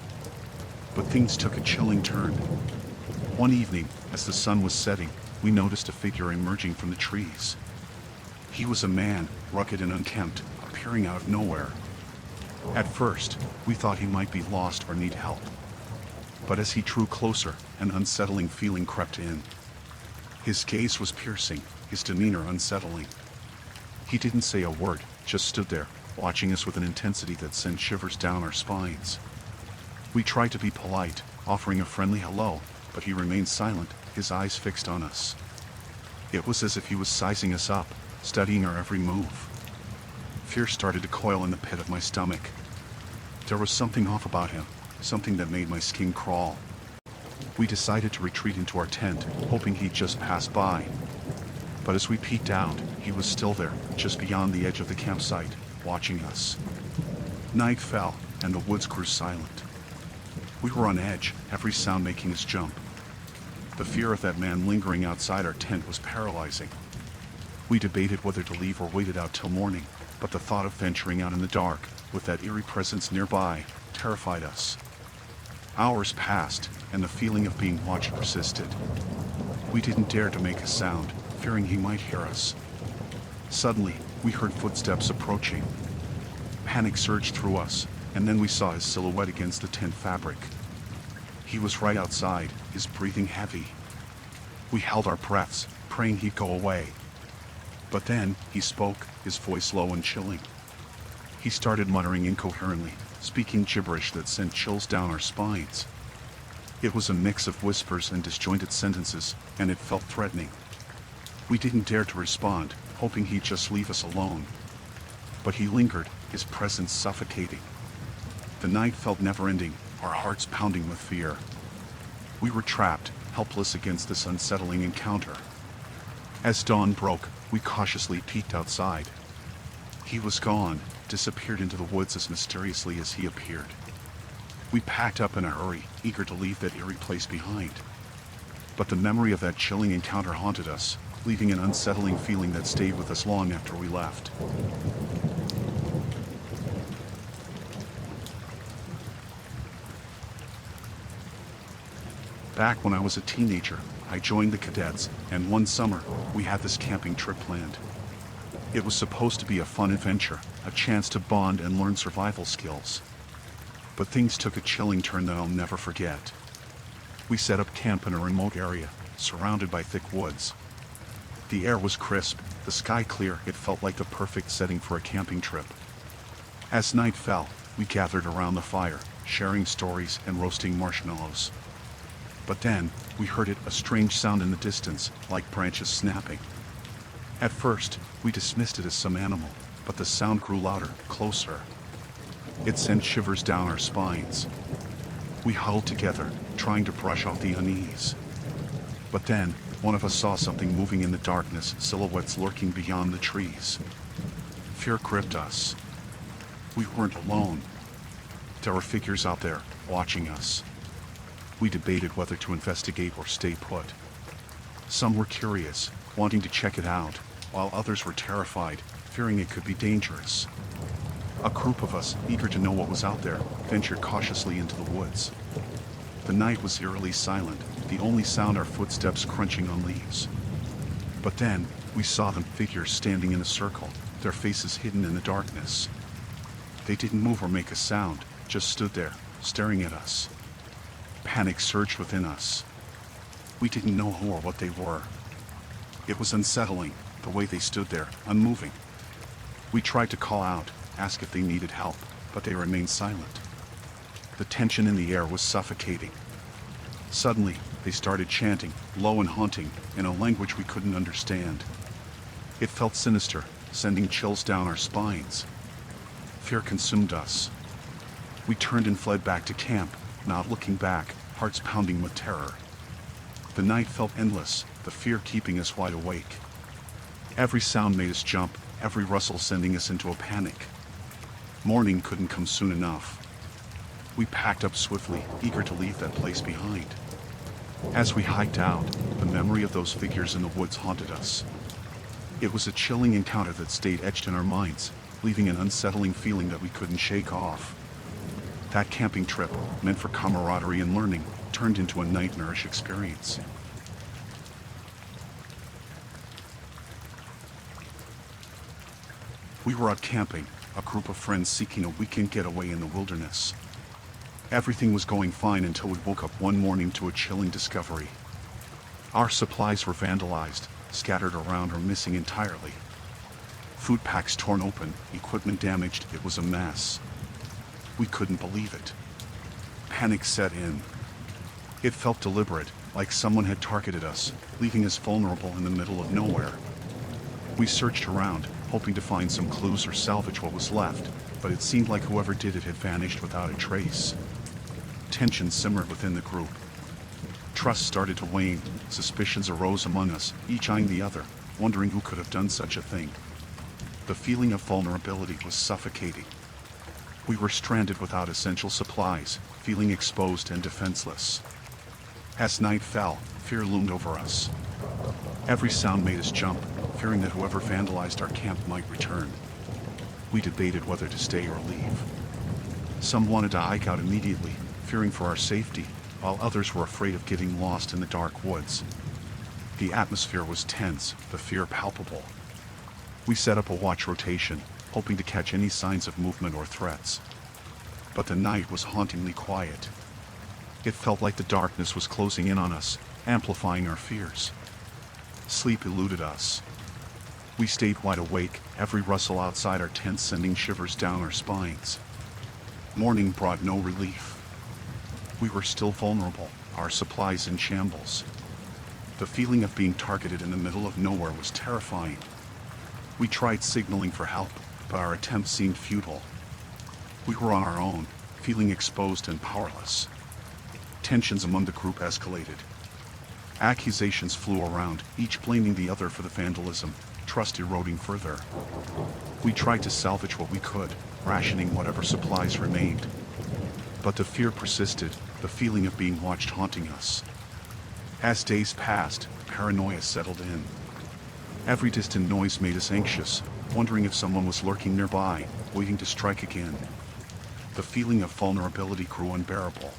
But things took a chilling turn. One evening, as the sun was setting, we noticed a figure emerging from the trees. He was a man, rugged and unkempt, appearing out of nowhere. At first, we thought he might be lost or need help. But as he drew closer, an unsettling feeling crept in. His gaze was piercing, his demeanor unsettling. He didn't say a word, just stood there, watching us with an intensity that sent shivers down our spines. We tried to be polite, offering a friendly hello, but he remained silent, his eyes fixed on us. It was as if he was sizing us up, studying our every move. Fear started to coil in the pit of my stomach. There was something off about him, something that made my skin crawl. We decided to retreat into our tent, hoping he'd just pass by. But as we peeked out, he was still there, just beyond the edge of the campsite, watching us. Night fell, and the woods grew silent. We were on edge, every sound making us jump. The fear of that man lingering outside our tent was paralyzing. We debated whether to leave or wait it out till morning, but the thought of venturing out in the dark, with that eerie presence nearby, terrified us. Hours passed, and the feeling of being watched persisted. We didn't dare to make a sound, fearing he might hear us. Suddenly, we heard footsteps approaching. Panic surged through us, and then we saw his silhouette against the tent fabric. He was right outside, his breathing heavy. We held our breaths, praying he'd go away. But then, he spoke, his voice low and chilling. He started muttering incoherently, speaking gibberish that sent chills down our spines. It was a mix of whispers and disjointed sentences, and it felt threatening. We didn't dare to respond, hoping he'd just leave us alone. But he lingered, his presence suffocating. The night felt never-ending, our hearts pounding with fear. We were trapped, helpless against this unsettling encounter. As dawn broke, we cautiously peeked outside. He was gone, disappeared into the woods as mysteriously as he appeared. We packed up in a hurry, eager to leave that eerie place behind. But the memory of that chilling encounter haunted us, leaving an unsettling feeling that stayed with us long after we left. Back when I was a teenager, I joined the cadets, and one summer, we had this camping trip planned. It was supposed to be a fun adventure, a chance to bond and learn survival skills. But things took a chilling turn that I'll never forget. We set up camp in a remote area, surrounded by thick woods. The air was crisp, the sky clear. It felt like the perfect setting for a camping trip. As night fell, we gathered around the fire, sharing stories and roasting marshmallows. But then, we heard a strange sound in the distance, like branches snapping. At first, we dismissed it as some animal, but the sound grew louder, closer. It sent shivers down our spines. We huddled together, trying to brush off the unease. But then, one of us saw something moving in the darkness, silhouettes lurking beyond the trees. Fear gripped us. We weren't alone. There were figures out there, watching us. We debated whether to investigate or stay put. Some were curious, wanting to check it out, while others were terrified, fearing it could be dangerous. A group of us, eager to know what was out there, ventured cautiously into the woods. The night was eerily silent, the only sound our footsteps crunching on leaves. But then, we saw them, figures standing in a circle, their faces hidden in the darkness. They didn't move or make a sound, just stood there, staring at us. Panic surged within us. We didn't know who or what they were. It was unsettling, the way they stood there, unmoving. We tried to call out, ask if they needed help, but they remained silent. The tension in the air was suffocating. Suddenly, they started chanting, low and haunting, in a language we couldn't understand. It felt sinister, sending chills down our spines. Fear consumed us. We turned and fled back to camp, not looking back, hearts pounding with terror. The night felt endless, the fear keeping us wide awake. Every sound made us jump, every rustle sending us into a panic. Morning couldn't come soon enough. We packed up swiftly, eager to leave that place behind. As we hiked out, the memory of those figures in the woods haunted us. It was a chilling encounter that stayed etched in our minds, leaving an unsettling feeling that we couldn't shake off. That camping trip, meant for camaraderie and learning, turned into a nightmarish experience. We were out camping, a group of friends seeking a weekend getaway in the wilderness. Everything was going fine until we woke up one morning to a chilling discovery. Our supplies were vandalized, scattered around or missing entirely. Food packs torn open, equipment damaged. It was a mess. We couldn't believe it. Panic set in. It felt deliberate, like someone had targeted us, leaving us vulnerable in the middle of nowhere. We searched around, hoping to find some clues or salvage what was left, but it seemed like whoever did it had vanished without a trace. Tension simmered within the group. Trust started to wane, suspicions arose among us, each eyeing the other, wondering who could have done such a thing. The feeling of vulnerability was suffocating. We were stranded without essential supplies, feeling exposed and defenseless. As night fell, fear loomed over us. Every sound made us jump, fearing that whoever vandalized our camp might return. We debated whether to stay or leave. Some wanted to hike out immediately, fearing for our safety, while others were afraid of getting lost in the dark woods. The atmosphere was tense, the fear palpable. We set up a watch rotation, hoping to catch any signs of movement or threats. But the night was hauntingly quiet. It felt like the darkness was closing in on us, amplifying our fears. Sleep eluded us. We stayed wide awake, every rustle outside our tent sending shivers down our spines. Morning brought no relief. We were still vulnerable, our supplies in shambles. The feeling of being targeted in the middle of nowhere was terrifying. We tried signaling for help, but our attempts seemed futile. We were on our own, feeling exposed and powerless. Tensions among the group escalated. Accusations flew around, each blaming the other for the vandalism, trust eroding further. We tried to salvage what we could, rationing whatever supplies remained. But the fear persisted, the feeling of being watched haunting us. As days passed, paranoia settled in. Every distant noise made us anxious, wondering if someone was lurking nearby, waiting to strike again. The feeling of vulnerability grew unbearable.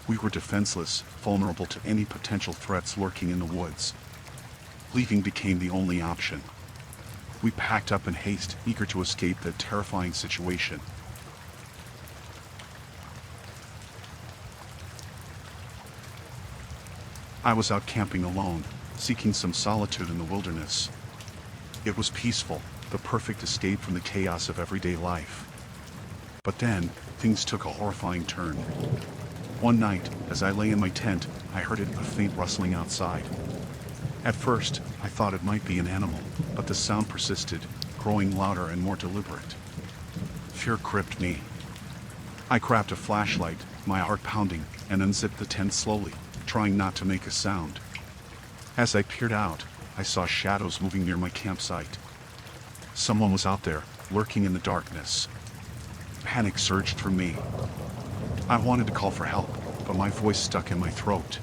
We were defenseless, vulnerable to any potential threats lurking in the woods. Leaving became the only option. We packed up in haste, eager to escape that terrifying situation. I was out camping alone, seeking some solitude in the wilderness. It was peaceful, the perfect escape from the chaos of everyday life. But then, things took a horrifying turn. One night, as I lay in my tent, I heard a faint rustling outside. At first, I thought it might be an animal, but the sound persisted, growing louder and more deliberate. Fear gripped me. I grabbed a flashlight, my heart pounding, and unzipped the tent slowly, trying not to make a sound. As I peered out, I saw shadows moving near my campsite. Someone was out there, lurking in the darkness. Panic surged through me. I wanted to call for help, but my voice stuck in my throat.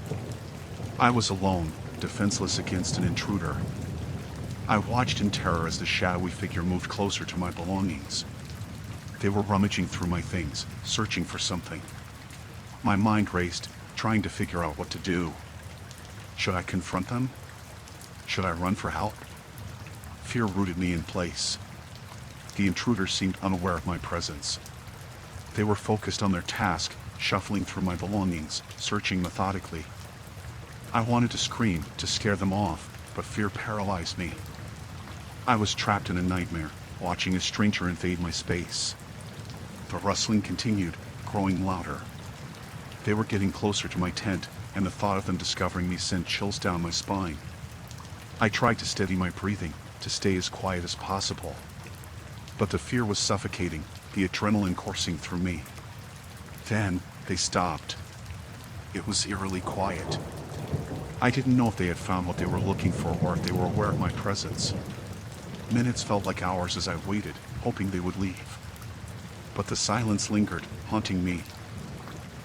I was alone, defenseless against an intruder. I watched in terror as the shadowy figure moved closer to my belongings. They were rummaging through my things, searching for something. My mind raced, trying to figure out what to do. Should I confront them? Should I run for help? Fear rooted me in place. The intruders seemed unaware of my presence. They were focused on their task, shuffling through my belongings, searching methodically. I wanted to scream, to scare them off, but fear paralyzed me. I was trapped in a nightmare, watching a stranger invade my space. The rustling continued, growing louder. They were getting closer to my tent, and the thought of them discovering me sent chills down my spine. I tried to steady my breathing, to stay as quiet as possible. But the fear was suffocating, the adrenaline coursing through me. Then, they stopped. It was eerily quiet. I didn't know if they had found what they were looking for or if they were aware of my presence. Minutes felt like hours as I waited, hoping they would leave. But the silence lingered, haunting me.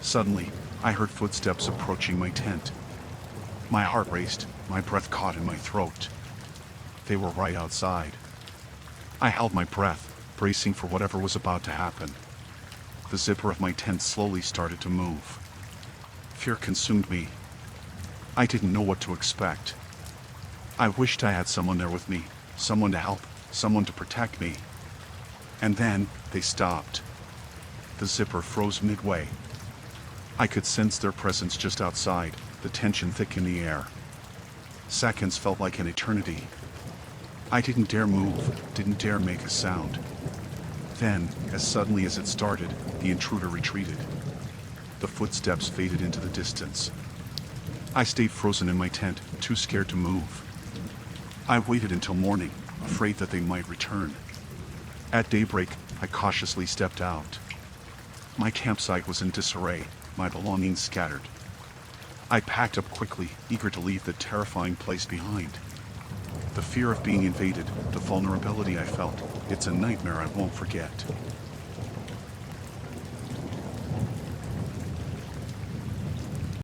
Suddenly, I heard footsteps approaching my tent. My heart raced, my breath caught in my throat. They were right outside. I held my breath, bracing for whatever was about to happen. The zipper of my tent slowly started to move. Fear consumed me. I didn't know what to expect. I wished I had someone there with me, someone to help, someone to protect me. And then, they stopped. The zipper froze midway. I could sense their presence just outside, the tension thick in the air. Seconds felt like an eternity. I didn't dare move, didn't dare make a sound. Then, as suddenly as it started, the intruder retreated. The footsteps faded into the distance. I stayed frozen in my tent, too scared to move. I waited until morning, afraid that they might return. At daybreak, I cautiously stepped out. My campsite was in disarray, my belongings scattered. I packed up quickly, eager to leave the terrifying place behind. The fear of being invaded, the vulnerability I felt, it's a nightmare I won't forget.